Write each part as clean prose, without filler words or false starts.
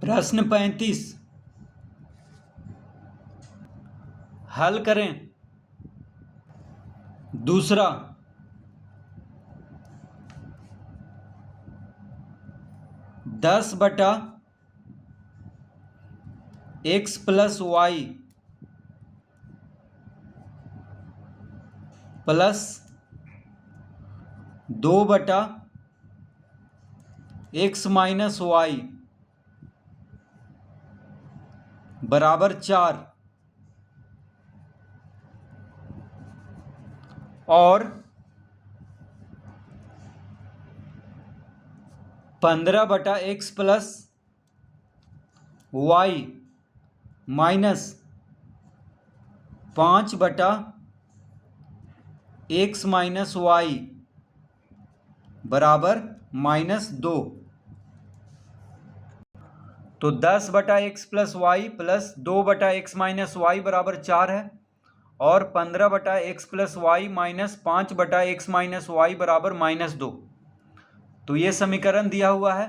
प्रश्न 35 हल करें। दूसरा, 10/x + y plus 2/x - y बराबर 4 और 15/x + y minus 5/x - y बराबर -2। तो 10/x + y plus 2/x - y बराबर 4 है और 15/x + y minus 5/x - y बराबर -2। तो ये समीकरण दिया हुआ है।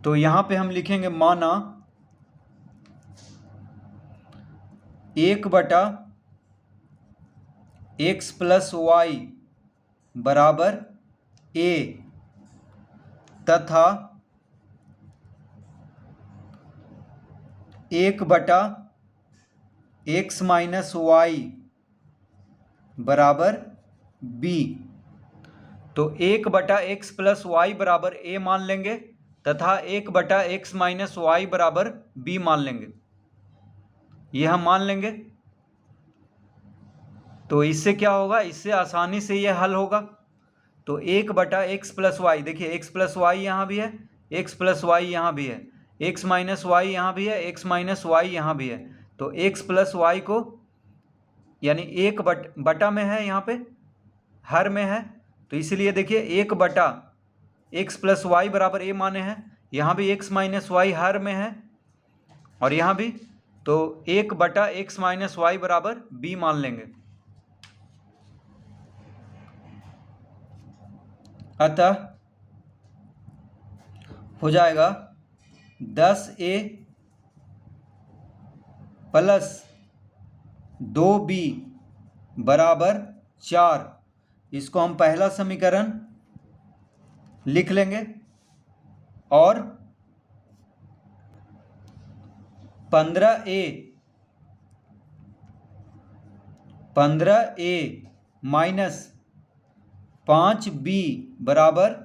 तो यहां पे हम लिखेंगे माना 1/x + y बराबर a तथा 1/x - y बराबर b। तो 1/x + y बराबर a मान लेंगे तथा 1/x - y बराबर b मान लेंगे। ये हम मान लेंगे। तो इससे क्या होगा, इससे आसानी से यह हल होगा। तो 1/x + y, देखिए x + y यहाँ भी है, x + y यहाँ भी है, x - y यहाँ भी है, x - y यहाँ भी है। तो x + y को यानी 1 में है, यहाँ पे हर में है, तो इसलिए देखिए 1/x + y बराबर a माने हैं। यहाँ भी x - y हर में है और यहाँ भी, तो 1/x - y बराबर b मान लेंगे। अतः हो जाएगा 10a + 2b बराबर 4। इसको हम पहला समीकरण लिख लेंगे और 15a माइनस 5b बराबर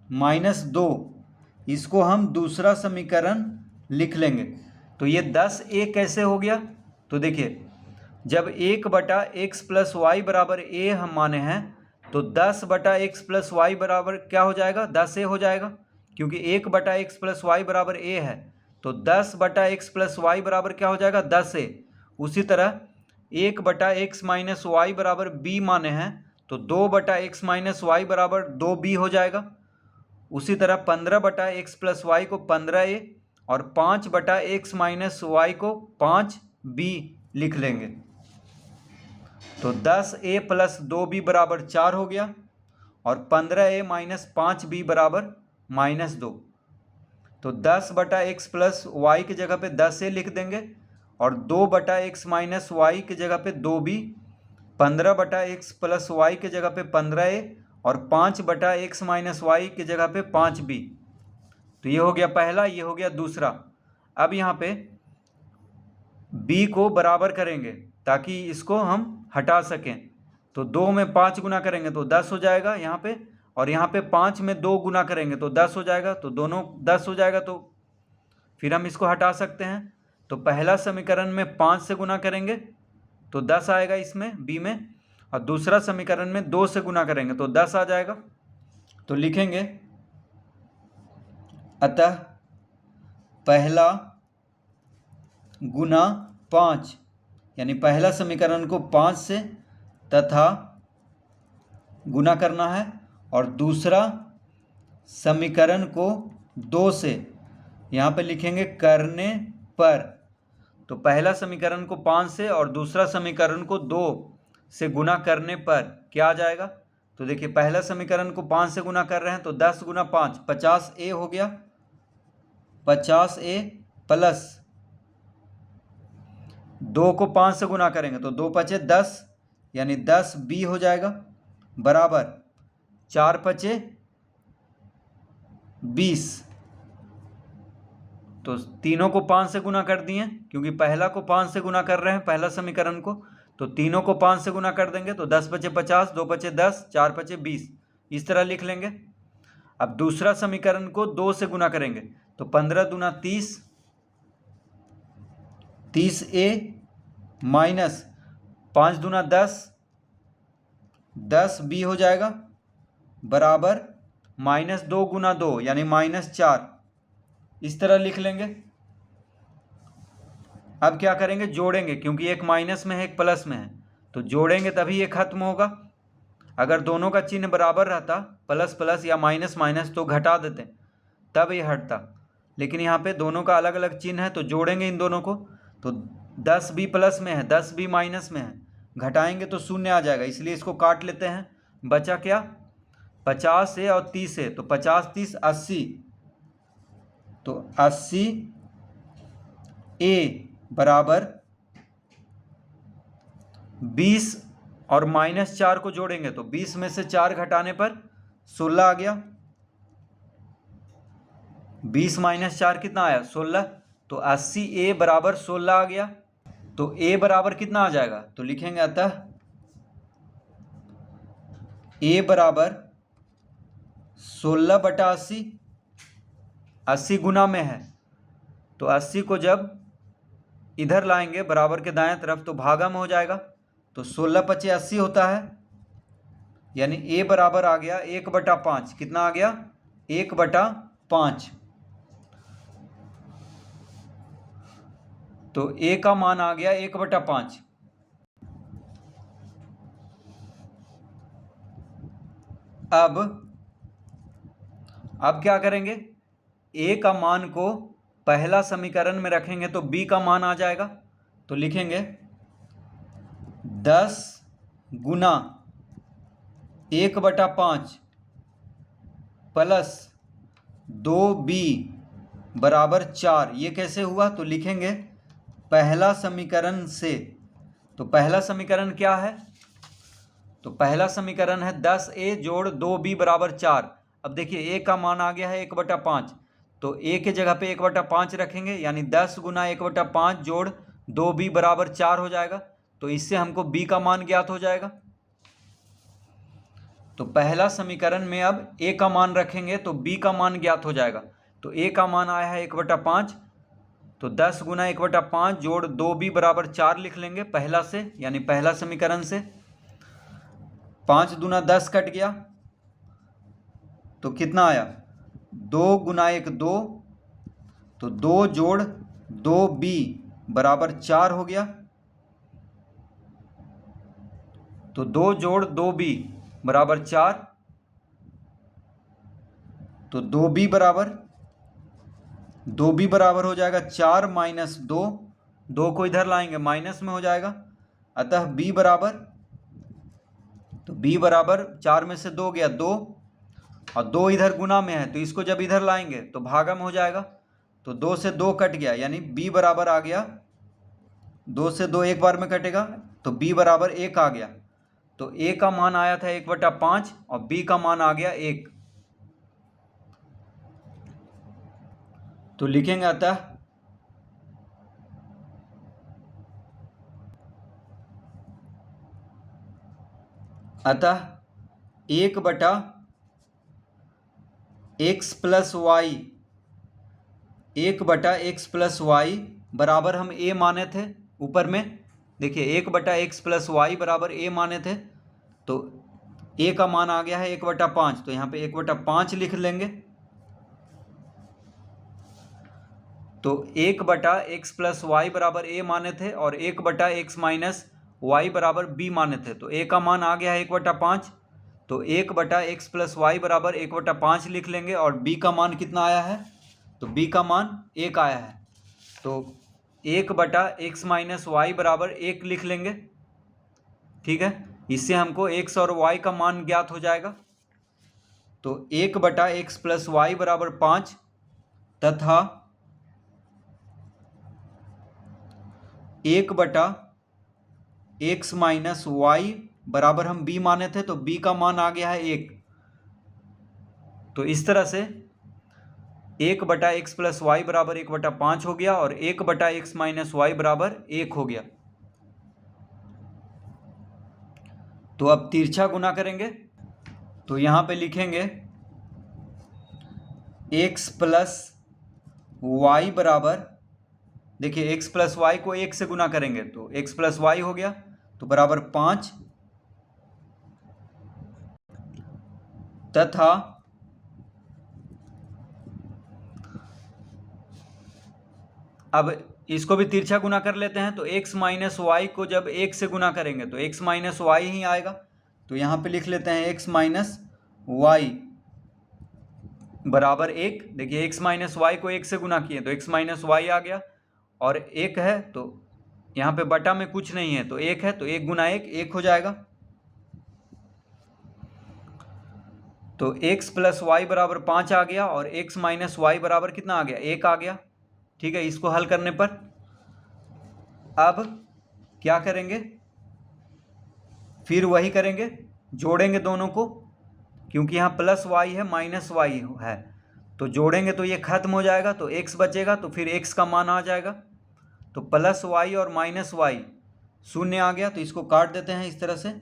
-2, इसको हम दूसरा समीकरण लिख लेंगे। तो ये 10a कैसे हो गया, तो देखिए जब 1/x + y बराबर a हम माने हैं तो 10/x + y बराबर क्या हो जाएगा, 10a हो जाएगा, क्योंकि 1/x + y बराबर a है। तो 10/x + y बराबर क्या हो जाएगा, 10a। उसी तरह 1/x - y बराबर b माने हैं तो 2/x - y बराबर 2b हो जाएगा। उसी तरह 15/x + y को 15a और 5/x - y को 5b लिख लेंगे। तो 10a + 2b बराबर 4 हो गया और 15a - 5b बराबर -2। तो 10/x + y की जगह पे 10a लिख देंगे और 2/x - y की जगह पे 2b, 15/x + y की जगह पे 15a और 5/x - y की जगह पे 5b। तो ये हो गया पहला, ये हो गया दूसरा। अब यहाँ पे b को बराबर करेंगे ताकि इसको हम हटा सकें। तो 2 में 5 गुना करेंगे तो 10 हो जाएगा यहाँ पे, और यहाँ पे 5 में 2 गुना करेंगे तो 10 हो जाएगा। तो दोनों 10 हो जाएगा, तो फिर हम इसको हटा सकते हैं। तो पहला समीकरण में 5 से गुना करेंगे तो 10 आएगा इसमें b में, और दूसरा समीकरण में 2 से गुना करेंगे तो 10 आ जाएगा। तो लिखेंगे अतः पहला गुना 5, यानी पहला समीकरण को 5 से तथा गुना करना है और दूसरा समीकरण को 2 से यहाँ पे लिखेंगे करने पर। तो पहला समीकरण को 5 से और दूसरा समीकरण को 2 से गुना करने पर क्या आ जाएगा, तो देखिए पहला समीकरण को 5 से गुना कर रहे हैं तो 10 गुना 5 50A हो गया, 50A प्लस 2 को 5 से गुना करेंगे तो 2 पचे 10 यानी 10B हो जाएगा, बराबर 4 पचे 20। तो तीनों को 5 से गुना कर दिए क्योंकि पहला को 5 से गुना कर रहे हैं पहला समीकरण को, तो तीनों को 5 से गुना कर देंगे तो 10 पचे 50, 2 पचे 10, 4 पचे 20, इस तरह लिख लेंगे। अब दूसरा समीकरण को 2 से गुना करेंगे तो 15 दूना 30, 30A माइनस 5 दूना 10, 10B हो जाएगा, बराबर -2 गुना 2 यानी -4, इस तरह लिख लेंगे। अब क्या करेंगे, जोड़ेंगे, क्योंकि एक माइनस में है एक प्लस में है, तो जोड़ेंगे तभी ये खत्म होगा। अगर दोनों का चिन्ह बराबर रहता, प्लस प्लस या माइनस माइनस, तो घटा देते तब ये हटता, लेकिन यहाँ पे दोनों का अलग अलग चिन्ह है तो जोड़ेंगे इन दोनों को। तो 10B प्लस में है, 10B माइनस में है, घटाएंगे तो शून्य आ जाएगा, इसलिए इसको काट लेते हैं। बचा क्या, 50 से और 30 से, तो 50 30 80, तो 80A बराबर 20 और -4 को जोड़ेंगे तो 20 में से 4 घटाने पर 16 आ गया। 20 - 4 कितना आया, 16, तो 80A बराबर 16 आ गया। तो A बराबर कितना आ जाएगा, तो लिखेंगे अतः A बराबर 16/80, 80 गुना में है तो 80 को जब इधर लाएंगे बराबर के दाएं तरफ तो भागा में हो जाएगा, तो 16 पचे 80 होता है, यानी A बराबर आ गया 1/5। कितना आ गया, 1/5। तो A का मान आ गया 1/5। अब क्या करेंगे, A का मान को पहला समीकरण में रखेंगे तो B का मान आ जाएगा, तो लिखेंगे 10 गुना 1/5 प्लस 2B बराबर 4। ये कैसे हुआ, तो लिखेंगे पहला समीकरण से। तो पहला समीकरण क्या है, तो पहला समीकरण है 10A जोड़ 2B बराबर 4। अब देखिए A का मान आ गया है 1/5, तो A के जगह पे 1/5 रखेंगे, यानी 10 गुना 1/5 जोड़ 2B बराबर 4 हो जाएगा। तो इससे हमको B का मान ज्ञात हो जाएगा। तो पहला समीकरण में अब A का मान रखेंगे तो B का मान ज्ञात हो जाएगा। तो A का मान आया है 1/5, तो 10 गुना 1/5 जोड़ 2B बराबर 4 लिख लेंगे पहला से, यानी पहला समीकरण से। 5 दूना 10 कट गया, तो कितना आया, 2 गुना 1 2, तो 2 जोड़ 2B बराबर 4 हो गया। तो 2 जोड़ 2B बराबर 4, तो 2B बराबर हो जाएगा 4 - 2, 2 को इधर लाएंगे माइनस में हो जाएगा, अतः B बराबर, तो B बराबर 4 में से 2 गया 2, और 2 इधर गुना में है तो इसको जब इधर लाएंगे तो भागा में हो जाएगा, तो 2 से 2 कट गया, यानी B बराबर आ गया, 2 से 2 एक बार में कटेगा, तो B बराबर 1 आ गया। तो A का मान आया था 1/5 और B का मान आ गया 1। तो लिखेंगे अतः अतः 1/x + y, 1/x + y बराबर हम A माने थे ऊपर में, देखिए 1/x + y बराबर A माने थे, तो A का मान आ गया है 1/5, तो यहाँ पे 1/5 लिख लेंगे। तो 1/x + y बराबर A माने थे और 1/x - y बराबर B माने थे, तो A का मान आ गया है 1/5, तो 1/x + y बराबर 1/5 लिख लेंगे, और B का मान कितना आया है, तो B का मान 1 आया है, तो 1/x - y बराबर 1 लिख लेंगे। ठीक है, इससे हमको x और y का मान ज्ञात हो जाएगा। तो 1/x + y बराबर 5 तथा 1/x - y बराबर हम b माने थे, तो b का मान आ गया है 1। तो इस तरह से 1/x + y बराबर 1/5 हो गया और 1/x - y बराबर 1 हो गया। तो अब तिरछा गुना करेंगे, तो यहाँ पे लिखेंगे x + y बराबर, देखिए x + y को 1 से गुना करेंगे तो x + y हो गया, तो बराबर 5 तथा अब इसको भी तिरछा गुना कर लेते हैं। तो x - y को जब 1 से गुना करेंगे तो x - y ही आएगा। तो यहाँ पे लिख लेते हैं x - y बराबर 1। देखिए x - y को 1 से गुना किए तो x - y आ गया और 1 है, तो यहाँ पे बटा में कुछ नहीं है तो 1 है, तो 1 × 1 1 हो जाएगा। तो x + y बराबर 5 आ गया और x - y बराबर कितना आ गया, 1 आ गया। ठीक है, इसको हल करने पर अब क्या करेंगे, फिर वही करेंगे, जोड़ेंगे दोनों को, क्योंकि यहाँ +y है -y है, तो जोड़ेंगे तो ये खत्म हो जाएगा, तो x बचेगा, तो फिर x का मान आ जाएगा। तो +y और -y शून्य आ गया, तो इसको काट देते हैं इस तरह से,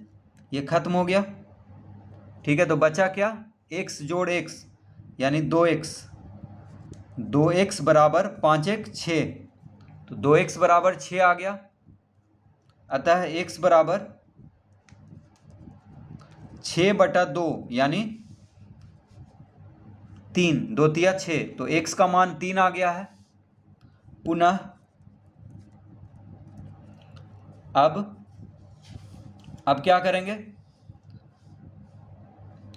ये खत्म हो गया। ठीक है, तो बचा क्या, x + x यानी 2x। 2x बराबर 5×1 = 6, तो 2x बराबर 6 आ गया। अतः x बराबर 6/2 यानी 3, 2 × 6, तो x का मान 3 आ गया है। पुनः अब क्या करेंगे,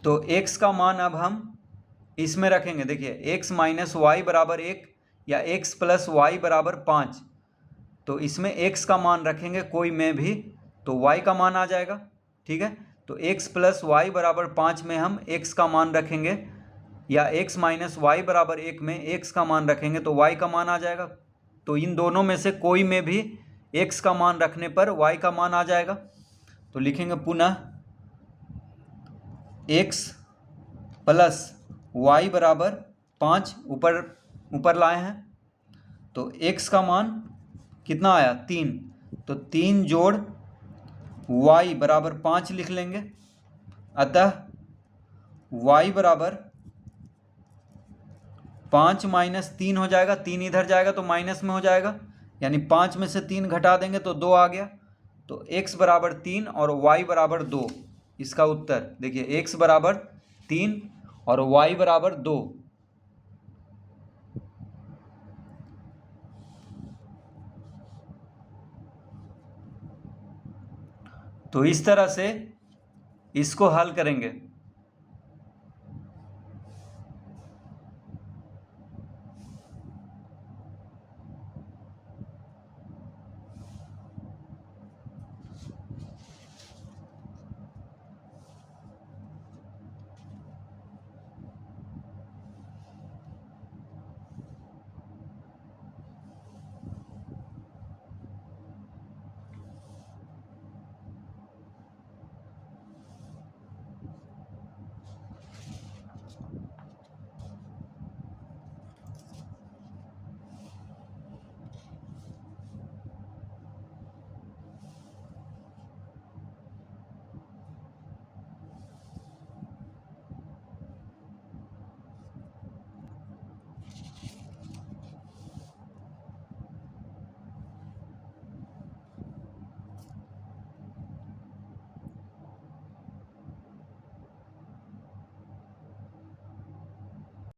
तो x का मान अब हम इसमें रखेंगे। देखिए x - y बराबर 1 या x + y बराबर 5, तो इसमें x का मान रखेंगे कोई में भी, तो y का मान आ जाएगा। ठीक है, तो x + y बराबर 5 में हम x का मान रखेंगे, या x - y बराबर 1 में x का मान रखेंगे तो y का मान आ जाएगा। तो इन दोनों में से कोई में भी x का मान रखने पर y का मान आ जाएगा। तो लिखेंगे पुनः x + y बराबर 5, ऊपर लाए हैं, तो x का मान कितना आया, 3, तो 3 + y बराबर 5 लिख लेंगे। अतः y बराबर 5 - 3 हो जाएगा, 3 इधर जाएगा तो माइनस में हो जाएगा, यानी 5 में से 3 घटा देंगे तो 2 आ गया। तो x बराबर 3 और y बराबर 2, इसका उत्तर देखिए x बराबर 3 और y बराबर 2। तो इस तरह से इसको हल करेंगे।